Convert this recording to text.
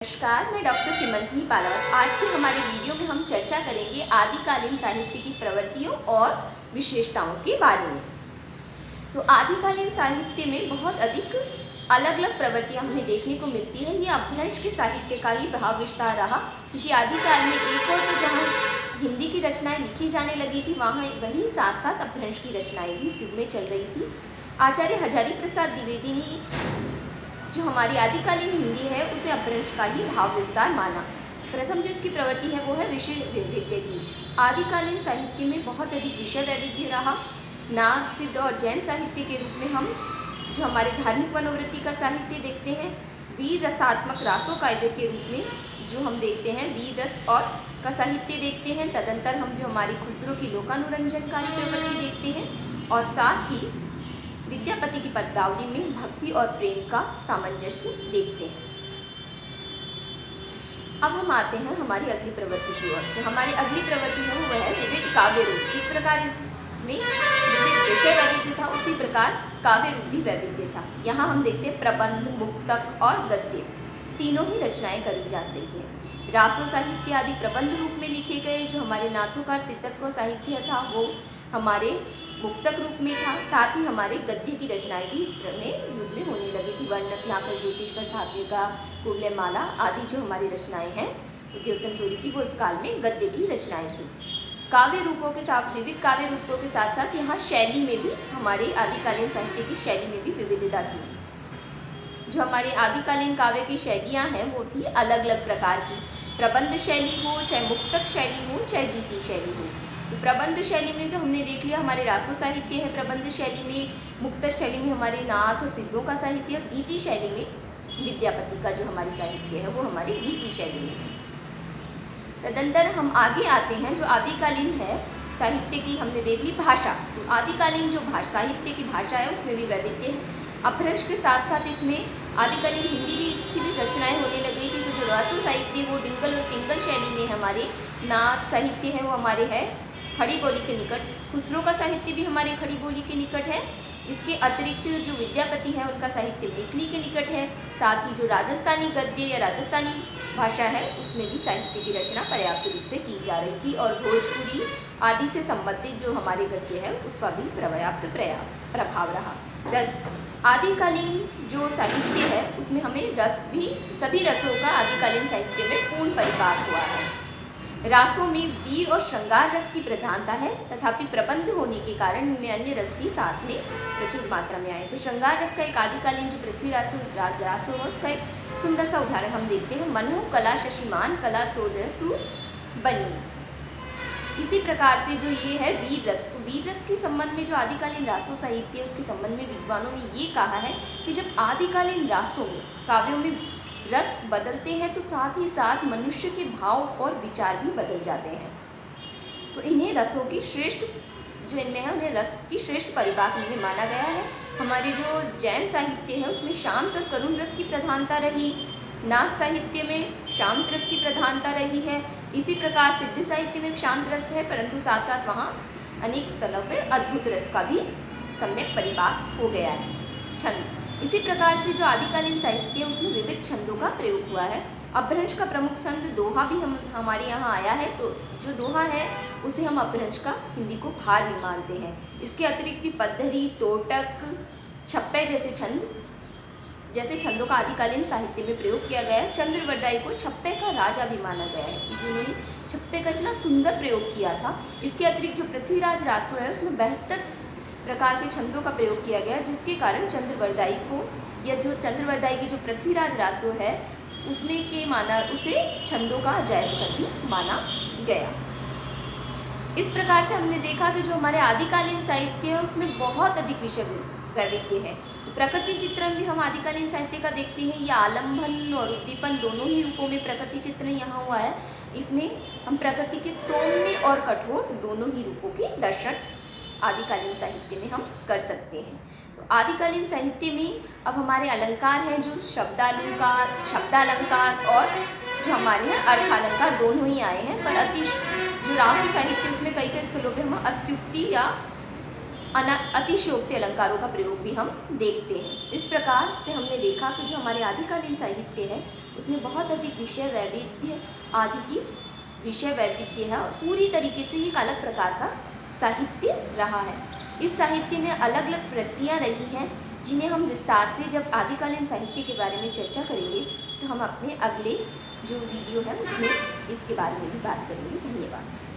नमस्कार, मैं डॉक्टर सिमंथनी पालावत। आज के हमारे वीडियो में हम चर्चा करेंगे आदिकालीन साहित्य की प्रवृत्तियों और विशेषताओं के बारे में। तो आदिकालीन साहित्य में बहुत अधिक अलग अलग प्रवृत्तियां हमें देखने को मिलती है। ये अपभ्रंश के साहित्य का ही भाव विस्तार रहा, क्योंकि आदिकाल में एक और तो जहाँ हिंदी की रचनाएं लिखी जाने लगी थी, वहाँ वहीं साथ साथ अपभ्रंश की रचनाएं भी इस युग में चल रही थी। आचार्य हजारी प्रसाद द्विवेदी ने जो हमारी आदिकालीन हिंदी है उसे अपभ्रंश का ही भाव विस्तार माना। प्रथम जो इसकी प्रवृत्ति है वो है विषय वैविध्य की। आदिकालीन साहित्य में बहुत अधिक विषय वैविध्य रहा। नाथ, सिद्ध और जैन साहित्य के रूप में हम जो हमारे धार्मिक मनोवृत्ति का साहित्य देखते हैं, वीर रसात्मक रासो काव्य के रूप में जो हम देखते हैं वीर रस और का साहित्य देखते हैं। तदंतर हम जो हमारी खुसरो की लोकानुरंजनकारी प्रवृत्ति देखते हैं, और साथ ही विद्यापति की पद्यावली में भक्ति और प्रेम का सामंजस्य देखते हैं। अब हम आते हैं हमारी अगली प्रवृत्ति की ओर। जो हमारी अगली प्रवृत्ति है वह है विविध काव्य रूप। जिस प्रकार इसमें विविध विषय वैविध्य था, उसी प्रकार काव्य रूप भी वैविध्य था। यहाँ हम देखते हैं प्रबंध, मुक्तक और गद्य तीनों ही रचनाएं करी जा रही है। रासो साहित्य आदि प्रबंध रूप में लिखे गए। जो हमारे नाथोकार सिद्धक का साहित्य था वो हमारे मुक्तक रूप में था। साथ ही हमारे गद्य की रचनाएं भी इस युग में होने लगी थी। वर्णक नाकर ज्योतिश्वर ठाकुर का कुवलय माला आदि जो हमारी रचनाएं हैं द्योतन सूरी की, वो इस काल में गद्य की रचनाएं थी। काव्य रूपों के साथ विविध काव्य रूपों के साथ साथ यहाँ शैली में भी हमारे आदिकालीन साहित्य की शैली में भी विविधता थी। जो हमारे आदिकालीन काव्य की शैलियाँ हैं वो थी अलग अलग प्रकार की। प्रबंध शैली हो, चाहे मुक्तक शैली हो, चाहे गीति शैली हो। तो प्रबंध शैली में तो हमने देख लिया हमारे रासो साहित्य है प्रबंध शैली में, मुक्तक शैली में हमारे नाथ और सिद्धों का साहित्य, गीति शैली में विद्यापति का जो हमारी साहित्य है वो हमारी गीति शैली में है। तदंतर हम आगे आते हैं जो आदिकालीन है साहित्य की, हमने देख ली भाषा। तो आदिकालीन जो साहित्य की भाषा है उसमें भी वैविध्य है। अपभ्रंश के साथ साथ इसमें आदिकालीन हिंदी की भी रचनाएं होने लग गई थी। तो जो रासो साहित्य वो डिंगल और पिंगल शैली में हमारे, नाथ साहित्य है वो हमारे है खड़ी बोली के निकट, खुसरो का साहित्य भी हमारे खड़ी बोली के निकट है। इसके अतिरिक्त जो विद्यापति है उनका साहित्य मैथिली के निकट है। साथ ही जो राजस्थानी गद्य या राजस्थानी भाषा है उसमें भी साहित्य की रचना पर्याप्त रूप से की जा रही थी, और भोजपुरी आदि से संबंधित जो हमारे गद्य है उसका भी पर्याप्त प्रभाव रहा। रस, आदिकालीन जो साहित्य है उसमें हमें रस भी, सभी रसों का आदिकालीन साहित्य में पूर्ण परिपाक हुआ है। रासों में वीर और श्रृंगार रस की प्रधानता है, तथापि प्रबंध होने के कारण इनमें अन्य रस भी साथ में प्रचुर मात्रा में आए। तो श्रृंगार रस का एक आदिकालीन जो पृथ्वी रासो है उसका एक सुंदर सा उदाहरण हम देखते हैं। मनो कला शशिमान कला सोदसु बनी। इसी प्रकार से जो ये है वीर रस, तो वीर रस के संबंध में जो आदिकालीन रासो साहित्य है उसके संबंध में विद्वानों ने ये कहा है कि जब आदिकालीन रासों में काव्यों में रस बदलते हैं तो साथ ही साथ मनुष्य के भाव और विचार भी बदल जाते हैं। तो इन्हें रसों की श्रेष्ठ जो इनमें है उन्हें रस की श्रेष्ठ परिपाक में माना गया है। हमारे जो जैन साहित्य है उसमें शांत और करुण रस की प्रधानता रही। नाथ साहित्य में शांत रस की प्रधानता रही है। इसी प्रकार सिद्ध साहित्य में शांत रस है, परंतु साथ साथ वहाँ अनेक स्थलों पर अद्भुत रस का भी सम्यक परिपाक हो गया है। छंद, इसी प्रकार से जो आदिकालीन साहित्य है उसमें विविध छंदों का प्रयोग हुआ है। अपभ्रंश का प्रमुख छंद दोहा भी हमारे यहाँ आया है। तो जो दोहा है उसे हम अपभ्रंश का हिंदी को भार भी मानते हैं। इसके अतिरिक्त भी पद्धरी, तोटक, छप्पे जैसे छंदों का आदिकालीन साहित्य में प्रयोग किया गया है। चंद्रवरदाई को छप्पे का राजा भी माना गया है, क्योंकि उन्होंने छप्पे का इतना सुंदर प्रयोग किया था। इसके अतिरिक्त जो पृथ्वीराज रासो है उसमें 72 प्रकार के छंदों का प्रयोग किया गया, जिसके कारण चंद्रवरदाई को, या जो चंद्रवरदाई की जो पृथ्वीराज रासो है उसमें के माना उसे छंदों का अजायब भी माना गया। इस प्रकार से हमने देखा कि जो हमारे आदिकालीन साहित्य है उसमें बहुत अधिक विषय वैविध्य है। तो प्रकृति चित्रण भी हम आदिकालीन साहित्य का देखते हैं। यह आलम्बन और उद्दीपन दोनों ही रूपों में प्रकृति चित्रण यहाँ हुआ है। इसमें हम प्रकृति के सौम्य और कठोर दोनों ही रूपों के दर्शन आदिकालीन साहित्य में हम कर सकते हैं। तो आदिकालीन साहित्य में अब हमारे अलंकार हैं जो शब्दालंकार और जो हमारे हैं अर्थालंकार दोनों ही आए हैं। पर जो रासो साहित्य उसमें कई स्थलों पे हम अत्युक्ति या अतिशयोक्ति अलंकारों का प्रयोग भी हम देखते हैं। इस प्रकार से हमने देखा कि जो हमारे आदिकालीन साहित्य है उसमें बहुत अधिक विषय वैविध्य आदि की विषय वैविध्य है और पूरी तरीके से एक अलग प्रकार का साहित्य रहा है। इस साहित्य में अलग अलग वृत्तियाँ रही हैं जिन्हें हम विस्तार से जब आदिकालीन साहित्य के बारे में चर्चा करेंगे तो हम अपने अगले जो वीडियो है उसमें इसके बारे में भी बात करेंगे। धन्यवाद।